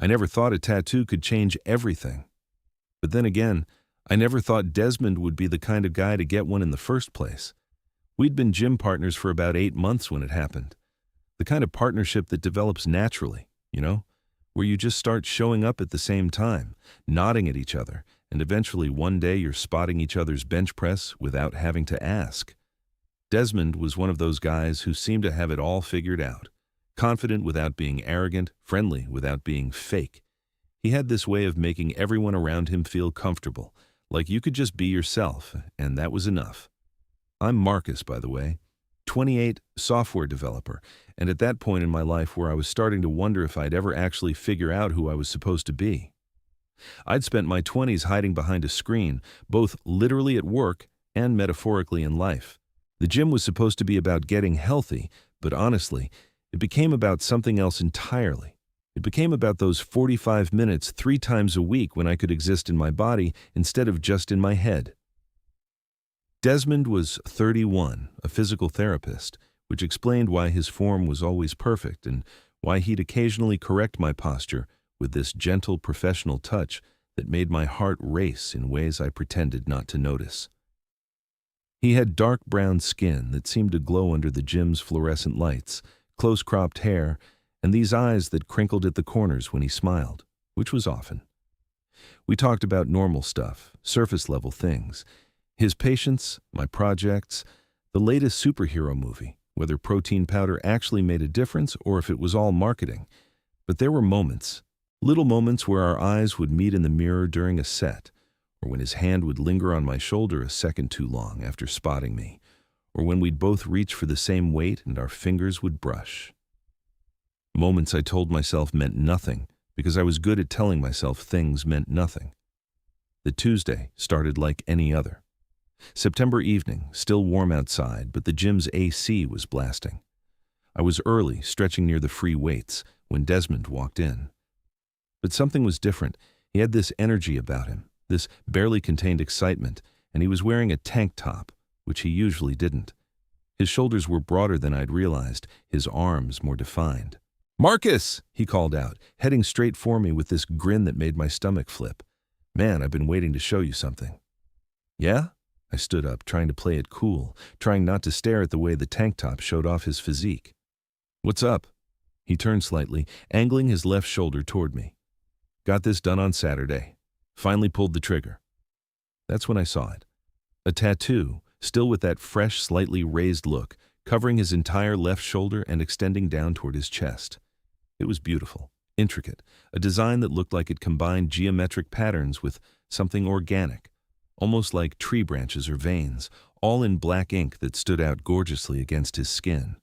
I never thought a tattoo could change everything. But then again, I never thought Desmond would be the kind of guy to get one in the first place. We'd been gym partners for about 8 months when it happened. The kind of partnership that develops naturally, where you just start showing up at the same time, nodding at each other, and eventually one day you're spotting each other's bench press without having to ask. Desmond was one of those guys who seemed to have it all figured out, confident without being arrogant, friendly without being fake. He had this way of making everyone around him feel comfortable, like you could just be yourself, and that was enough. I'm Marcus, by the way, 28, software developer, and at that point in my life where I was starting to wonder if I'd ever actually figure out who I was supposed to be. I'd spent my 20s hiding behind a screen, both literally at work and metaphorically in life. The gym was supposed to be about getting healthy, but honestly, it became about something else entirely. It became about those 45 minutes 3 times a week when I could exist in my body instead of just in my head. Desmond was 31, a physical therapist, which explained why his form was always perfect and why he'd occasionally correct my posture with this gentle professional touch that made my heart race in ways I pretended not to notice. He had dark brown skin that seemed to glow under the gym's fluorescent lights, close-cropped hair, and these eyes that crinkled at the corners when he smiled, which was often. We talked about normal stuff, surface-level things, his patients, my projects, the latest superhero movie, whether protein powder actually made a difference or if it was all marketing. But there were moments, little moments where our eyes would meet in the mirror during a set, or when his hand would linger on my shoulder a second too long after spotting me, or when we'd both reach for the same weight and our fingers would brush. Moments I told myself meant nothing because I was good at telling myself things meant nothing. The Tuesday started like any other. September evening, still warm outside, but the gym's AC was blasting. I was early, stretching near the free weights, when Desmond walked in. But something was different. He had this energy about him, this barely contained excitement, and he was wearing a tank top, which he usually didn't. His shoulders were broader than I'd realized, his arms more defined. "Marcus!" he called out, heading straight for me with this grin that made my stomach flip. "Man, I've been waiting to show you something." "Yeah?" I stood up, trying to play it cool, trying not to stare at the way the tank top showed off his physique. "What's up?" He turned slightly, angling his left shoulder toward me. "Got this done on Saturday. Finally pulled the trigger." That's when I saw it. A tattoo, still with that fresh, slightly raised look, covering his entire left shoulder and extending down toward his chest. It was beautiful, intricate, a design that looked like it combined geometric patterns with something organic, almost like tree branches or veins, all in black ink that stood out gorgeously against his skin.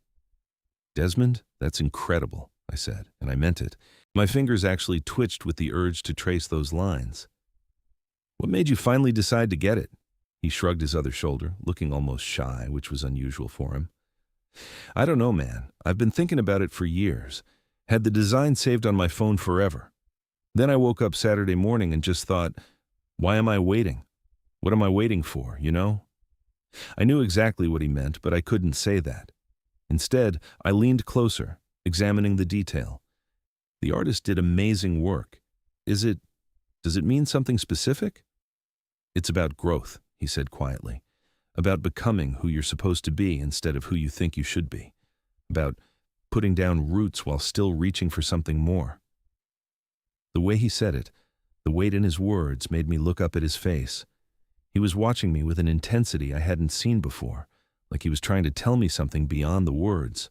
"Desmond, that's incredible," I said, and I meant it. My fingers actually twitched with the urge to trace those lines. "What made you finally decide to get it?" He shrugged his other shoulder, looking almost shy, which was unusual for him. "I don't know, man. I've been thinking about it for years. Had the design saved on my phone forever. Then I woke up Saturday morning and just thought, why am I waiting? What am I waiting for, I knew exactly what he meant, but I couldn't say that. Instead, I leaned closer, examining the detail. The artist did amazing work. Does it mean something specific? "It's about growth," he said quietly. "About becoming who you're supposed to be instead of who you think you should be. About putting down roots while still reaching for something more." The way he said it, the weight in his words, made me look up at his face. He was watching me with an intensity I hadn't seen before, like he was trying to tell me something beyond the words.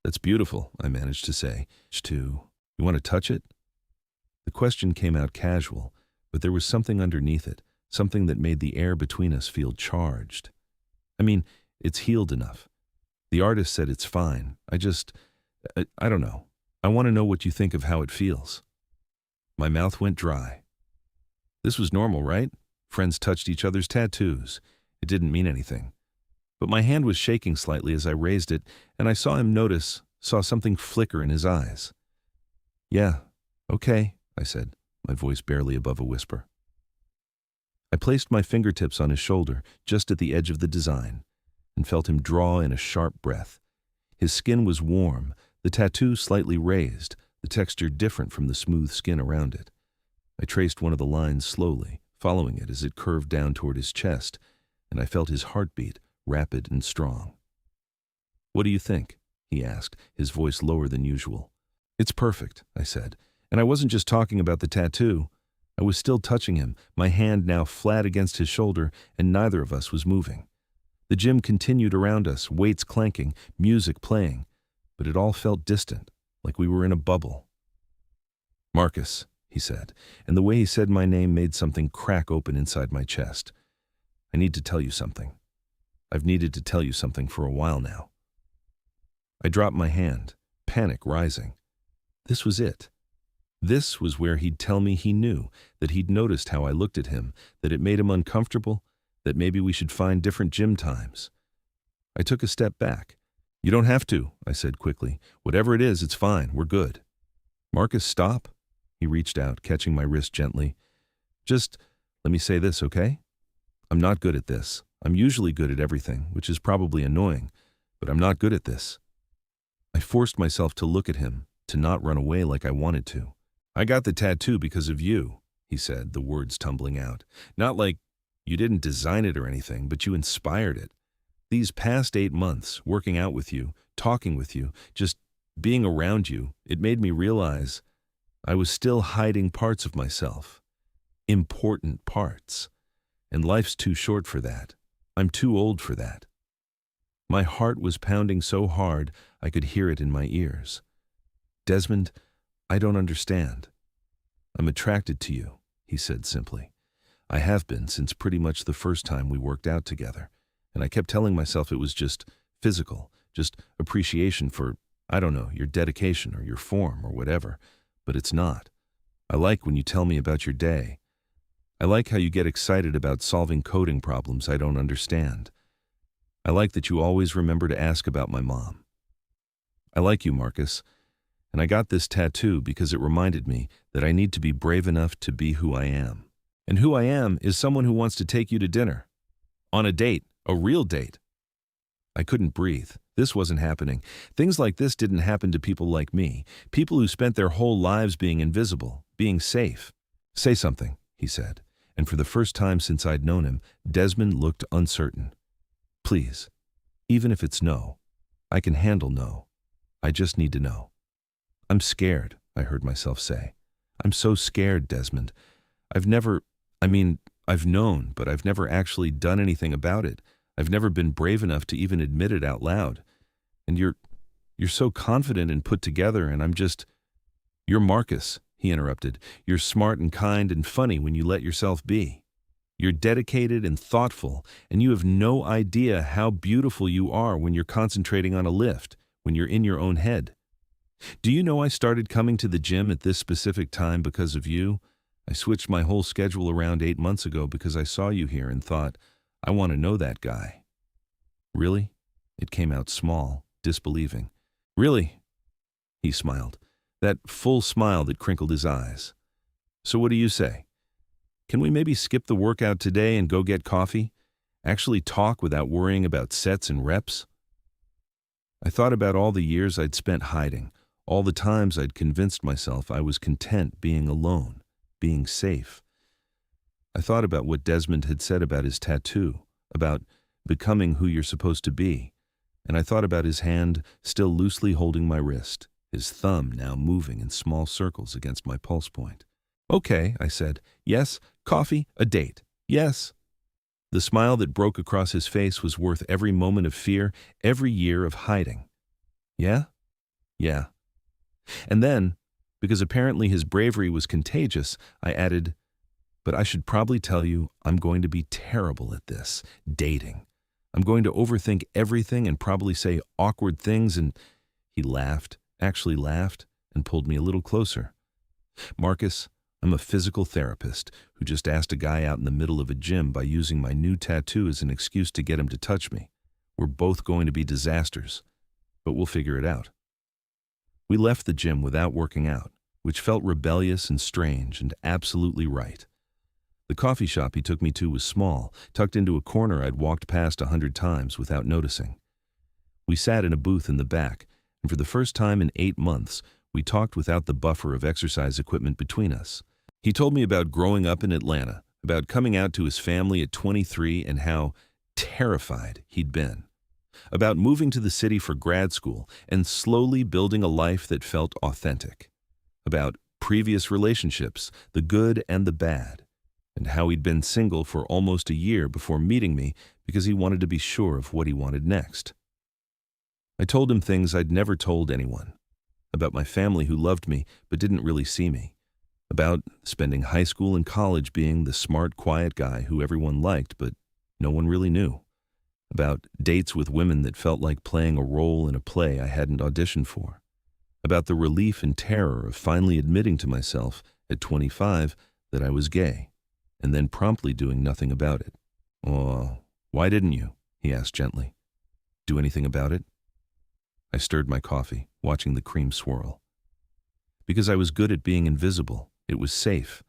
"That's beautiful," I managed to say. "You want to touch it?" The question came out casual, but there was something underneath it, something that made the air between us feel charged. I mean, it's healed enough. The artist said it's fine. I don't know. I want to know what you think of how it feels. My mouth went dry. This was normal, right? Friends touched each other's tattoos. It didn't mean anything. But my hand was shaking slightly as I raised it, and I saw him saw something flicker in his eyes. "Yeah, okay," I said, my voice barely above a whisper. I placed my fingertips on his shoulder, just at the edge of the design, and felt him draw in a sharp breath. His skin was warm, the tattoo slightly raised, the texture different from the smooth skin around it. I traced one of the lines slowly, following it as it curved down toward his chest, and I felt his heartbeat, rapid and strong. "What do you think?" he asked, his voice lower than usual. "It's perfect," I said, and I wasn't just talking about the tattoo. I was still touching him, my hand now flat against his shoulder, and neither of us was moving. The gym continued around us, weights clanking, music playing, but it all felt distant, like we were in a bubble. "Marcus," he said, and the way he said my name made something crack open inside my chest. "I need to tell you something. I've needed to tell you something for a while now." I dropped my hand, panic rising. This was it. This was where he'd tell me he knew, that he'd noticed how I looked at him, that it made him uncomfortable, that maybe we should find different gym times. I took a step back. "You don't have to," I said quickly. "Whatever it is, it's fine. We're good." "Marcus, stop." He reached out, catching my wrist gently. "Just let me say this, okay? I'm not good at this. I'm usually good at everything, which is probably annoying, but I'm not good at this." I forced myself to look at him, to not run away like I wanted to. "I got the tattoo because of you," he said, the words tumbling out. "Not like you didn't design it or anything, but you inspired it. These past 8 months, working out with you, talking with you, just being around you, it made me realize I was still hiding parts of myself. Important parts. And life's too short for that. I'm too old for that." My heart was pounding so hard I could hear it in my ears. "Desmond, I don't understand." "I'm attracted to you," he said simply. "I have been since pretty much the first time we worked out together, and I kept telling myself it was just physical, just appreciation for, I don't know, your dedication or your form or whatever, but it's not. I like when you tell me about your day. I like how you get excited about solving coding problems I don't understand. I like that you always remember to ask about my mom. I like you, Marcus, and I got this tattoo because it reminded me that I need to be brave enough to be who I am. And who I am is someone who wants to take you to dinner. On a date, a real date." I couldn't breathe. This wasn't happening. Things like this didn't happen to people like me, people who spent their whole lives being invisible, being safe. "Say something," he said, and for the first time since I'd known him, Desmond looked uncertain. "Please, even if it's no. I can handle no. I just need to know." "I'm scared," I heard myself say. "I'm so scared, Desmond. I've known, but I've never actually done anything about it. I've never been brave enough to even admit it out loud. And you're so confident and put together, and I'm just—" "You're Marcus," he interrupted. "You're smart and kind and funny when you let yourself be. You're dedicated and thoughtful, and you have no idea how beautiful you are when you're concentrating on a lift, when you're in your own head. Do you know I started coming to the gym at this specific time because of you? I switched my whole schedule around 8 months ago because I saw you here and thought, I want to know that guy." "Really?" It came out small, disbelieving. "Really?" He smiled, that full smile that crinkled his eyes. "So what do you say? Can we maybe skip the workout today and go get coffee? Actually talk without worrying about sets and reps?" I thought about all the years I'd spent hiding, all the times I'd convinced myself I was content being alone, being safe. I thought about what Desmond had said about his tattoo, about becoming who you're supposed to be, and I thought about his hand still loosely holding my wrist, his thumb now moving in small circles against my pulse point. "Okay," I said. "Yes, coffee, a date. Yes." The smile that broke across his face was worth every moment of fear, every year of hiding. "Yeah? Yeah." And then, because apparently his bravery was contagious, I added, "But I should probably tell you I'm going to be terrible at this, dating. I'm going to overthink everything and probably say awkward things," and he laughed, actually laughed, and pulled me a little closer. "Marcus, I'm a physical therapist who just asked a guy out in the middle of a gym by using my new tattoo as an excuse to get him to touch me. We're both going to be disasters, but we'll figure it out." We left the gym without working out, which felt rebellious and strange and absolutely right. The coffee shop he took me to was small, tucked into a corner I'd walked past 100 times without noticing. We sat in a booth in the back, and for the first time in 8 months, We talked without the buffer of exercise equipment between us. He told me about growing up in Atlanta, about coming out to his family at 23 and how terrified he'd been, about moving to the city for grad school and slowly building a life that felt authentic, about previous relationships, the good and the bad, and how he'd been single for almost a year before meeting me because he wanted to be sure of what he wanted next. I told him things I'd never told anyone, about my family who loved me but didn't really see me, about spending high school and college being the smart, quiet guy who everyone liked but no one really knew, about dates with women that felt like playing a role in a play I hadn't auditioned for, about the relief and terror of finally admitting to myself at 25 that I was gay, and then promptly doing nothing about it. "Oh, why didn't you?" he asked gently. "Do anything about it?" I stirred my coffee, watching the cream swirl. Because I was good at being invisible, it was safe,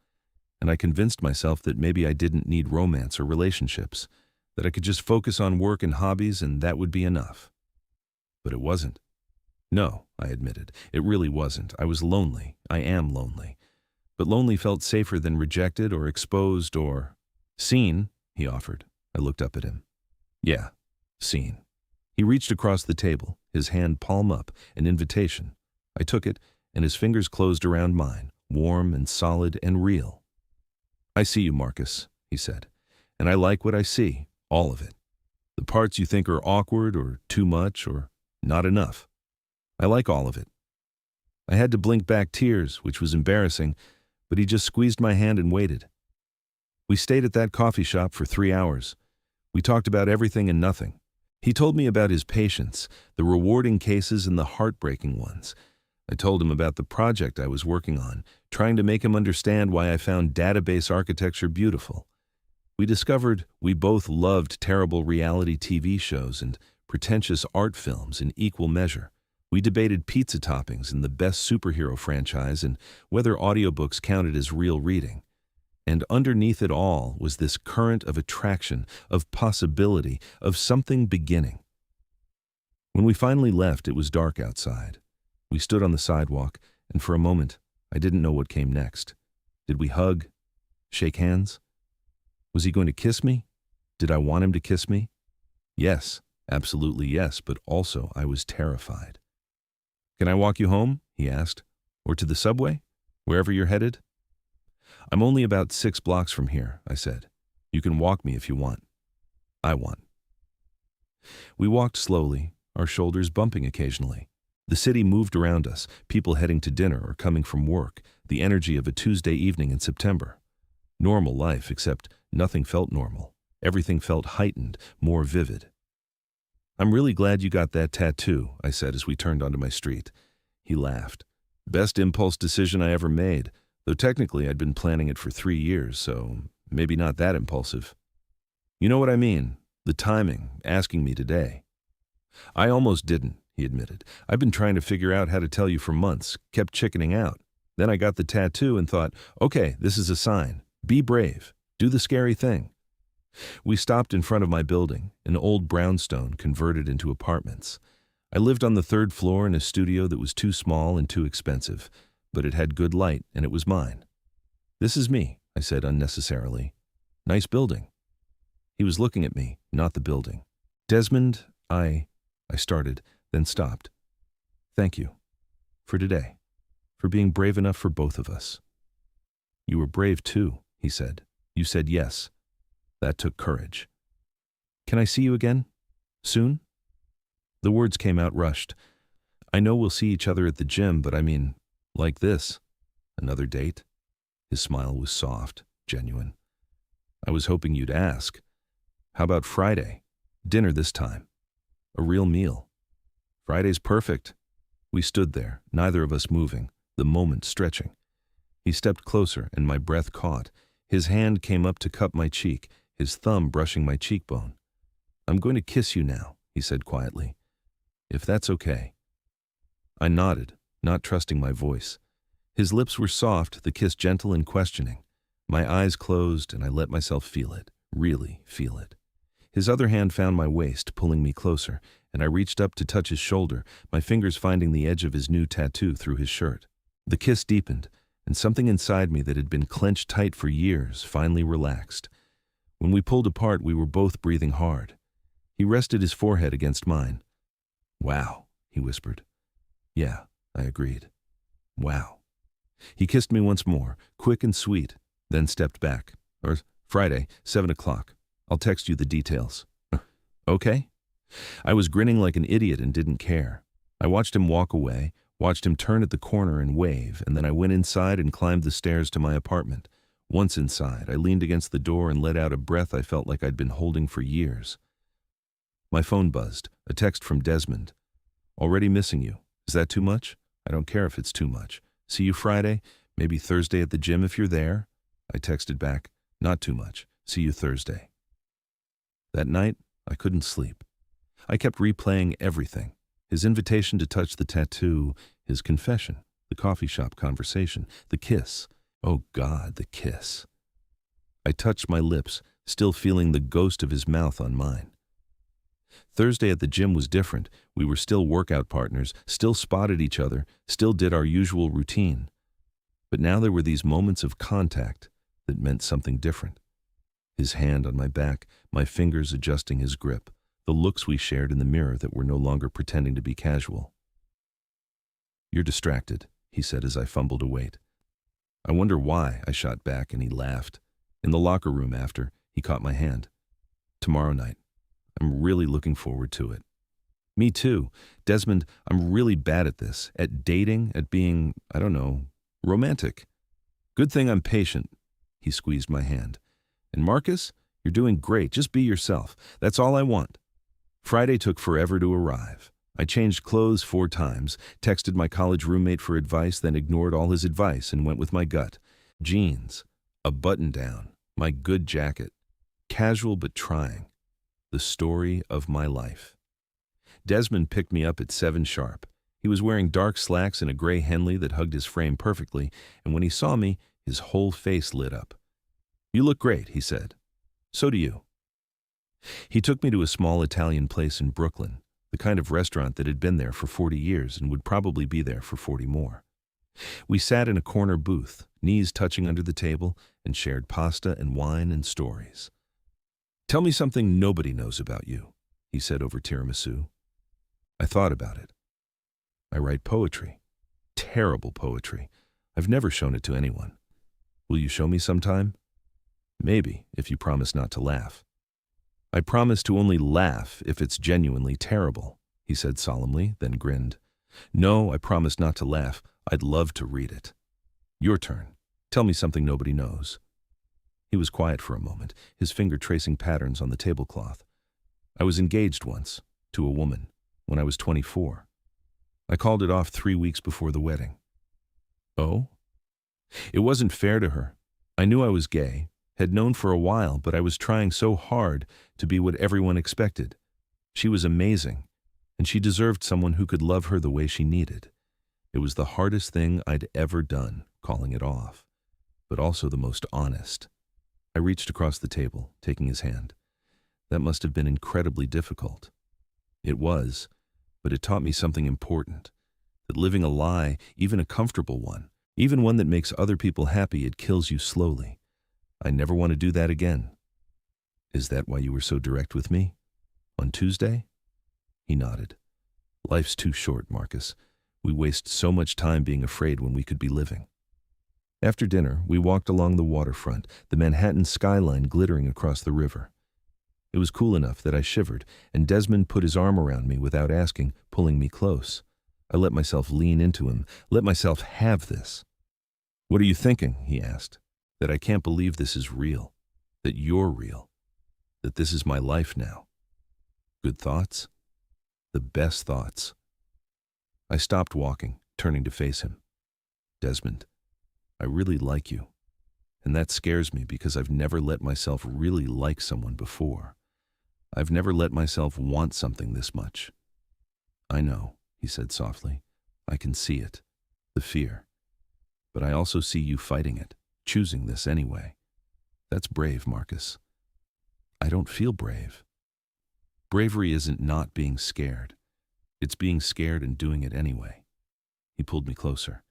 and I convinced myself that maybe I didn't need romance or relationships, that I could just focus on work and hobbies and that would be enough. But it wasn't. No, I admitted, it really wasn't. I was lonely. I am lonely. But lonely felt safer than rejected or exposed or seen, he offered. I looked up at him. Yeah, seen. He reached across the table, his hand palm up, an invitation. I took it, and his fingers closed around mine, warm and solid and real. "I see you, Marcus," he said, "and I like what I see, all of it. The parts you think are awkward or too much or not enough. I like all of it." I had to blink back tears, which was embarrassing, but he just squeezed my hand and waited. We stayed at that coffee shop for 3 hours. We talked about everything and nothing. He told me about his patients, the rewarding cases and the heartbreaking ones. I told him about the project I was working on, trying to make him understand why I found database architecture beautiful. We discovered we both loved terrible reality TV shows and pretentious art films in equal measure. We debated pizza toppings and the best superhero franchise and whether audiobooks counted as real reading. And underneath it all was this current of attraction, of possibility, of something beginning. When we finally left, it was dark outside. We stood on the sidewalk, and for a moment, I didn't know what came next. Did we hug? Shake hands? Was he going to kiss me? Did I want him to kiss me? Yes, absolutely yes, but also I was terrified. "Can I walk you home?" he asked. "Or to the subway? Wherever you're headed?" "I'm only about 6 blocks from here," I said. "You can walk me if you want." "I want." We walked slowly, our shoulders bumping occasionally. The city moved around us, people heading to dinner or coming from work, the energy of a Tuesday evening in September. Normal life, except nothing felt normal. Everything felt heightened, more vivid. "I'm really glad you got that tattoo," I said as we turned onto my street. He laughed. "Best impulse decision I ever made, though technically I'd been planning it for 3 years, so maybe not that impulsive." "You know what I mean, the timing, asking me today." "I almost didn't," he admitted. "I've been trying to figure out how to tell you for months, kept chickening out. Then I got the tattoo and thought, okay, this is a sign. Be brave. Do the scary thing." We stopped in front of my building, an old brownstone converted into apartments. I lived on the 3rd floor in a studio that was too small and too expensive, but it had good light and it was mine. "This is me," I said unnecessarily. "Nice building." He was looking at me, not the building. "Desmond, I started, then stopped. Thank you. For today. For being brave enough for both of us." "You were brave too," he said. "You said yes. That took courage." "Can I see you again? Soon?" The words came out rushed. "I know we'll see each other at the gym, but I mean, like this. Another date?" His smile was soft, genuine. "I was hoping you'd ask. How about Friday? Dinner this time. A real meal." "Friday's perfect." We stood there, neither of us moving, the moment stretching. He stepped closer, and my breath caught. His hand came up to cup my cheek, his thumb brushing my cheekbone. "I'm going to kiss you now," he said quietly. "If that's okay." I nodded, not trusting my voice. His lips were soft, the kiss gentle and questioning. My eyes closed, and I let myself feel it, really feel it. His other hand found my waist, pulling me closer, and I reached up to touch his shoulder, my fingers finding the edge of his new tattoo through his shirt. The kiss deepened, and something inside me that had been clenched tight for years finally relaxed. When we pulled apart, we were both breathing hard. He rested his forehead against mine. "Wow," he whispered. "Yeah," I agreed. "Wow." He kissed me once more, quick and sweet, then stepped back. "Friday, 7 o'clock. I'll text you the details." "Okay?" I was grinning like an idiot and didn't care. I watched him walk away, watched him turn at the corner and wave, and then I went inside and climbed the stairs to my apartment. Once inside, I leaned against the door and let out a breath I felt like I'd been holding for years. My phone buzzed, a text from Desmond. "Already missing you. Is that too much? I don't care if it's too much. See you Friday, maybe Thursday at the gym if you're there." I texted back, "Not too much. See you Thursday." That night, I couldn't sleep. I kept replaying everything. His invitation to touch the tattoo, his confession, the coffee shop conversation, the kiss. Oh God, the kiss. I touched my lips, still feeling the ghost of his mouth on mine. Thursday at the gym was different. We were still workout partners, still spotted each other, still did our usual routine. But now there were these moments of contact that meant something different. His hand on my back, my fingers adjusting his grip, the looks we shared in the mirror that were no longer pretending to be casual. "You're distracted," he said as I fumbled to wait. "I wonder why," I shot back, and he laughed. In the locker room after, he caught my hand. "Tomorrow night. I'm really looking forward to it." "Me too. Desmond, I'm really bad at this, at dating, at being, I don't know, romantic. Good thing I'm patient." He squeezed my hand. "And Marcus, you're doing great. Just be yourself. That's all I want." Friday took forever to arrive. I changed clothes 4 times, texted my college roommate for advice, then ignored all his advice and went with my gut. Jeans, a button-down, my good jacket. Casual but trying. The story of my life. Desmond picked me up at 7 sharp. He was wearing dark slacks and a gray Henley that hugged his frame perfectly, and when he saw me, his whole face lit up. "You look great," he said. "So do you." He took me to a small Italian place in Brooklyn, the kind of restaurant that had been there for 40 years and would probably be there for 40 more. We sat in a corner booth, knees touching under the table, and shared pasta and wine and stories. "Tell me something nobody knows about you," he said over tiramisu. I thought about it. "I write poetry. Terrible poetry. I've never shown it to anyone. Will you show me sometime?" "Maybe, if you promise not to laugh." "I promise to only laugh if it's genuinely terrible," he said solemnly, then grinned. "No, I promise not to laugh. I'd love to read it." "Your turn. Tell me something nobody knows." He was quiet for a moment, his finger tracing patterns on the tablecloth. "I was engaged once, to a woman, when I was 24. I called it off 3 weeks before the wedding." "Oh?" "It wasn't fair to her. I knew I was gay, had known for a while, but I was trying so hard to be what everyone expected. She was amazing, and she deserved someone who could love her the way she needed. It was the hardest thing I'd ever done, calling it off, but also the most honest." I reached across the table, taking his hand. "That must have been incredibly difficult." "It was, but it taught me something important, that living a lie, even a comfortable one, even one that makes other people happy, it kills you slowly. I never want to do that again." "Is that why you were so direct with me? On Tuesday?" He nodded. "Life's too short, Marcus. We waste so much time being afraid when we could be living." After dinner, we walked along the waterfront, the Manhattan skyline glittering across the river. It was cool enough that I shivered, and Desmond put his arm around me without asking, pulling me close. I let myself lean into him, let myself have this. "What are you thinking?" he asked. "That I can't believe this is real, that you're real, that this is my life now. Good thoughts? The best thoughts." I stopped walking, turning to face him. "Desmond, I really like you, and that scares me because I've never let myself really like someone before. I've never let myself want something this much." "I know," he said softly. "I can see it, the fear. But I also see you fighting it, choosing this anyway. That's brave, Marcus." "I don't feel brave." Bravery isn't not being scared. It's being scared and doing it anyway. He pulled me closer.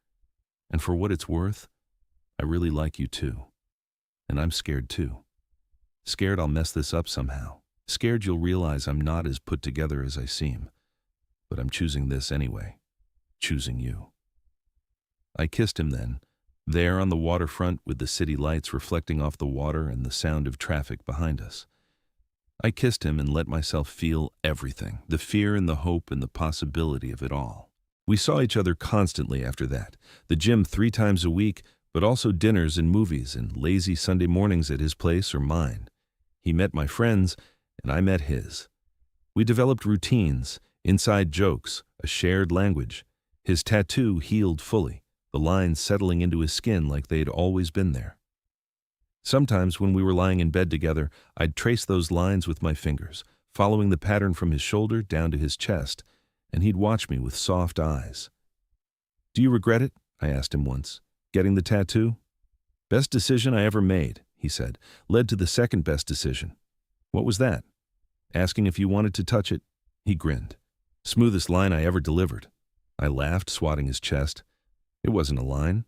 And for what it's worth, I really like you too. And I'm scared too. Scared I'll mess this up somehow. Scared you'll realize I'm not as put together as I seem. But I'm choosing this anyway. Choosing you. I kissed him then, there on the waterfront with the city lights reflecting off the water and the sound of traffic behind us. I kissed him and let myself feel everything, the fear and the hope and the possibility of it all. We saw each other constantly after that, the gym 3 times a week, but also dinners and movies and lazy Sunday mornings at his place or mine. He met my friends, and I met his. We developed routines, inside jokes, a shared language. His tattoo healed fully, the lines settling into his skin like they'd always been there. Sometimes when we were lying in bed together, I'd trace those lines with my fingers, following the pattern from his shoulder down to his chest, and he'd watch me with soft eyes. "Do you regret it?" I asked him once. "Getting the tattoo?" "Best decision I ever made," he said. "Led to the second best decision." "What was that?" "Asking if you wanted to touch it." He grinned. "Smoothest line I ever delivered." I laughed, swatting his chest. "It wasn't a line."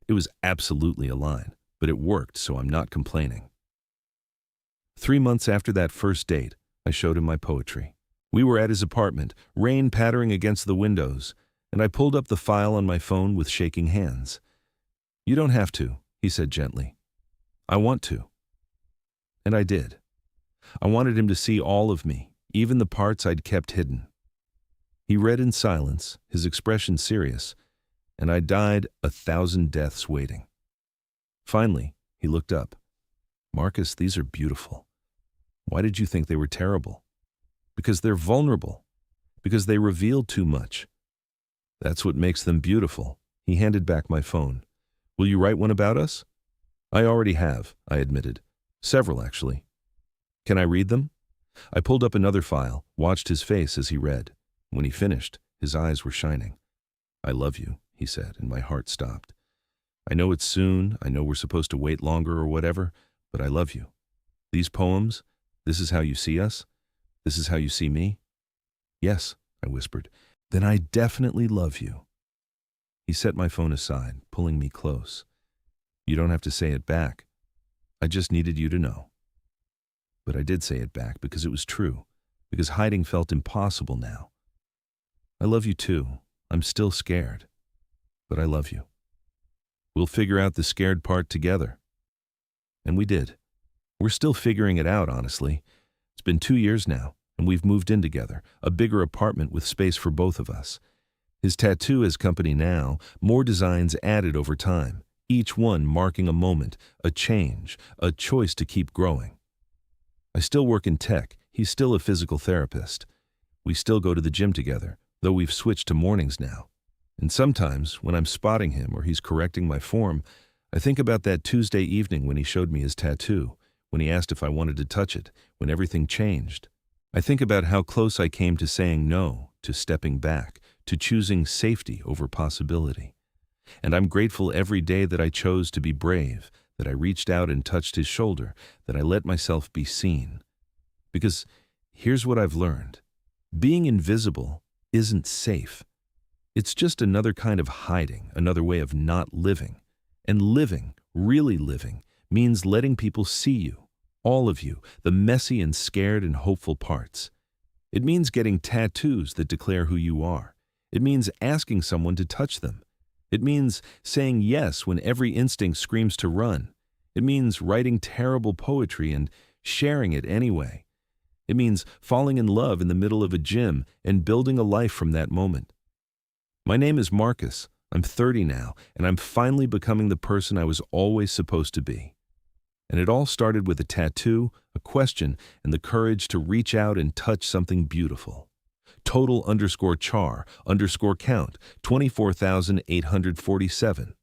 "It was absolutely a line, but it worked, so I'm not complaining." 3 months after that first date, I showed him my poetry. We were at his apartment, rain pattering against the windows, and I pulled up the file on my phone with shaking hands. "You don't have to," he said gently. "I want to." And I did. I wanted him to see all of me, even the parts I'd kept hidden. He read in silence, his expression serious, and I died 1,000 deaths waiting. Finally, he looked up. "Marcus, these are beautiful. Why did you think they were terrible?" "Because they're vulnerable. Because they reveal too much." "That's what makes them beautiful." He handed back my phone. "Will you write one about us?" "I already have," I admitted. "Several, actually." "Can I read them?" I pulled up another file, watched his face as he read. When he finished, his eyes were shining. "I love you," he said, and my heart stopped. "I know it's soon, I know we're supposed to wait longer or whatever, but I love you. These poems, this is how you see us? This is how you see me?" "Yes," I whispered. "Then I definitely love you." He set my phone aside, pulling me close. "You don't have to say it back. I just needed you to know." But I did say it back because it was true, because hiding felt impossible now. "I love you too. I'm still scared. But I love you. We'll figure out the scared part together." And we did. We're still figuring it out, honestly. It's been 2 years now, and we've moved in together, a bigger apartment with space for both of us. His tattoo has company now, more designs added over time, each one marking a moment, a change, a choice to keep growing. I still work in tech. He's still a physical therapist. We still go to the gym together, though we've switched to mornings now. And sometimes, when I'm spotting him or he's correcting my form, I think about that Tuesday evening when he showed me his tattoo, when he asked if I wanted to touch it, when everything changed. I think about how close I came to saying no, to stepping back, to choosing safety over possibility. And I'm grateful every day that I chose to be brave, that I reached out and touched his shoulder, that I let myself be seen. Because here's what I've learned. Being invisible isn't safe. It's just another kind of hiding, another way of not living. And living, really living, means letting people see you, all of you, the messy and scared and hopeful parts. It means getting tattoos that declare who you are. It means asking someone to touch them. It means saying yes when every instinct screams to run. It means writing terrible poetry and sharing it anyway. It means falling in love in the middle of a gym and building a life from that moment. My name is Marcus. I'm 30 now, and I'm finally becoming the person I was always supposed to be. And it all started with a tattoo, a question, and the courage to reach out and touch something beautiful. Total_char_count, 24,847.